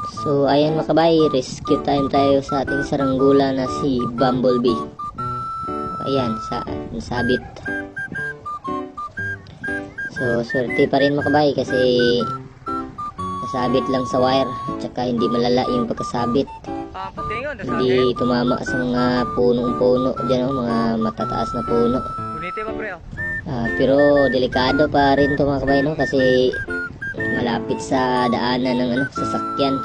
So ayan mga kabay, rescue time tayo sa ating saranggula na si Bumblebee. Ayan, nasabit. So swerte pa rin mga kabay kasi nasabit lang sa wire, tsaka hindi malala yung pagkasabit. Hindi tumama sa mga punong-puno dyan, mga matataas na puno. Pero delikado pa rin ito mga kabay, no? Kasi malapit sa daanan ng sasakyan.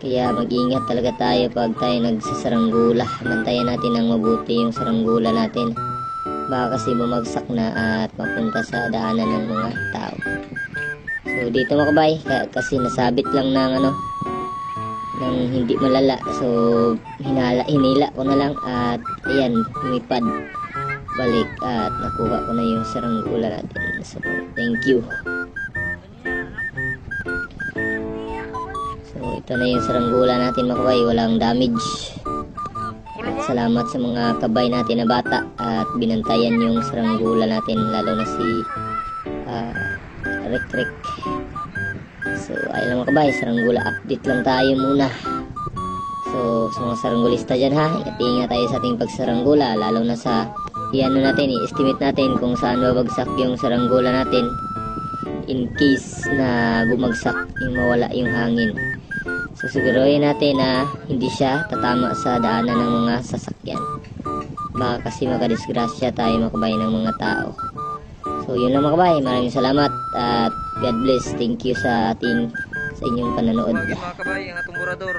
Kaya mag-ingat talaga tayo pag tayo nagsasaranggula. Bantayan natin ng mabuti yung saranggula natin. Baka kasi bumagsak na at mapunta sa daanan ng mga tao. So dito mga kabay, kasi nasabit lang ng ng hindi malala. So hinila ko na lang at ayan, lumipad balik at nakuha ko na yung saranggula natin. So thank you. So ito na yung saranggula natin mga kabay, walang damage. At salamat sa mga kabay natin na bata at binantayan yung saranggula natin, lalo na si Rick. So ayun lang mga kabay, saranggula update lang tayo muna. So sa mga saranggulista dyan ha, ingat tayo sa ating pagsaranggula, lalo na sa i-estimate natin kung saan babagsak yung saranggula natin in case na bumagsak, yung mawala yung hangin. So siguruhin natin na hindi siya tatama sa daanan ng mga sasakyan. Baka kasi makadisgrasya tayo mga kabay ng mga tao. So yun lang mga kabay, maraming salamat at God bless. Thank you sa inyong panonood. Mga kabay, ang atong burador.